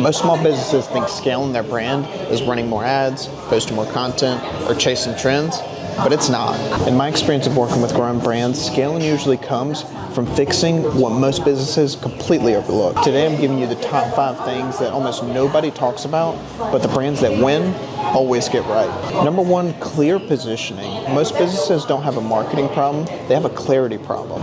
Most small businesses think scaling their brand is running more ads, posting more content, or chasing trends, but it's not. In my experience of working with growing brands, scaling usually comes from fixing what most businesses completely overlook. Today I'm giving you the top 5 things that almost nobody talks about, but the brands that win always get right. Number 1, clear positioning. Most businesses don't have a marketing problem, they have a clarity problem.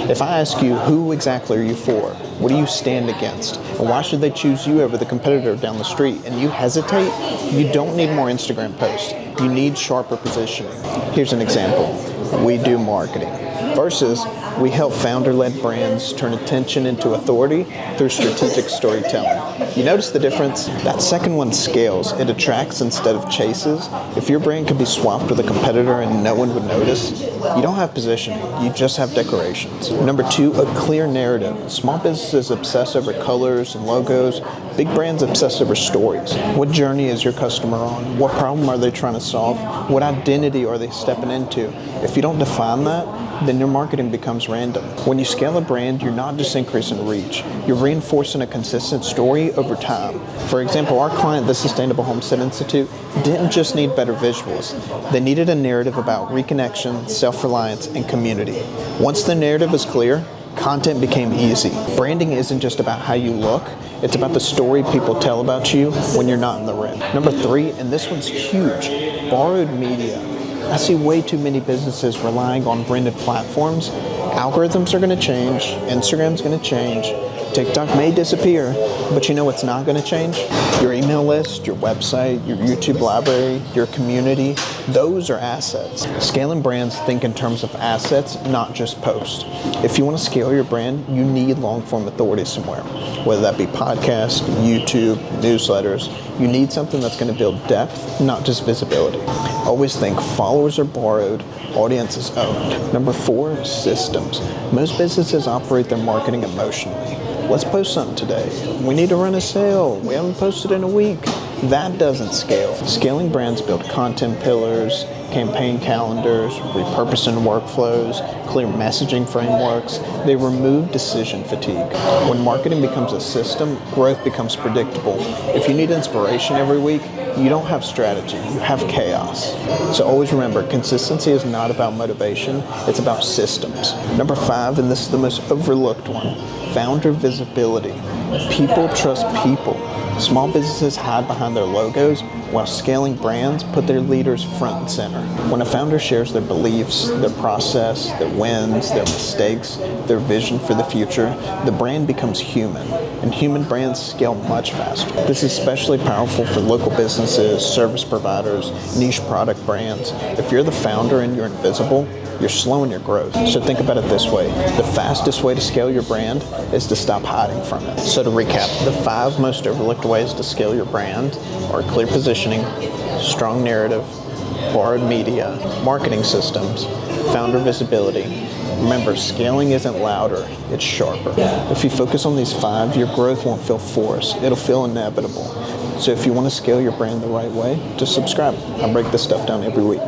If I ask you, who exactly are you for? What do you stand against? And why should they choose you over the competitor down the street? And you hesitate, you don't need more Instagram posts. You need sharper positioning. Here's an example. We do marketing. Versus, we help founder-led brands turn attention into authority through strategic storytelling. You notice the difference? That second one scales. It attracts instead of chases. If your brand could be swapped with a competitor and no one would notice, you don't have positioning, you just have decorations. Number 2, a clear narrative. Small businesses obsess over colors and logos. Big brands obsess over stories. What journey is your customer on? What problem are they trying to solve? What identity are they stepping into? If you don't define that, then your marketing becomes random. When you scale a brand, you're not just increasing reach, you're reinforcing a consistent story over time. For example, our client, the Sustainable Homestead Institute, didn't just need better visuals. They needed a narrative about reconnection, self-reliance, and community. Once the narrative is clear, content became easy. Branding isn't just about how you look, it's about the story people tell about you when you're not in the ring. Number 3, and this one's huge, borrowed media. I see way too many businesses relying on branded platforms. Algorithms are going to change, Instagram's going to change, TikTok may disappear, but you know what's not going to change? Your email list, your website, your YouTube library, your community, those are assets. Scaling brands think in terms of assets, not just posts. If you want to scale your brand, you need long-form authority somewhere, whether that be podcasts, YouTube, newsletters. You need something that's going to build depth, not just visibility. Always think followers are borrowed, audience is owned. Number 4, systems. Most businesses operate their marketing emotionally. Let's post something today. We need to run a sale. We haven't posted in a week. That doesn't scale. Scaling brands build content pillars, campaign calendars, repurposing workflows, clear messaging frameworks. They remove decision fatigue. When marketing becomes a system, growth becomes predictable. If you need inspiration every week, you don't have strategy, you have chaos. So always remember, consistency is not about motivation, it's about systems. Number 5, and this is the most overlooked one, founder visibility. People trust people. Small businesses hide behind their logos, while scaling brands put their leaders front and center. When a founder shares their beliefs, their process, their wins, their mistakes, their vision for the future, the brand becomes human, and human brands scale much faster. This is especially powerful for local businesses, service providers, niche product brands. If you're the founder and you're invisible, you're slowing your growth. So think about it this way. The fastest way to scale your brand is to stop hiding from it. So to recap, the 5 most overlooked ways to scale your brand are clear positioning, strong narrative, borrowed media, marketing systems, founder visibility. Remember, scaling isn't louder, it's sharper. If you focus on these 5, your growth won't feel forced, it'll feel inevitable. So if you want to scale your brand the right way, just subscribe. I break this stuff down every week.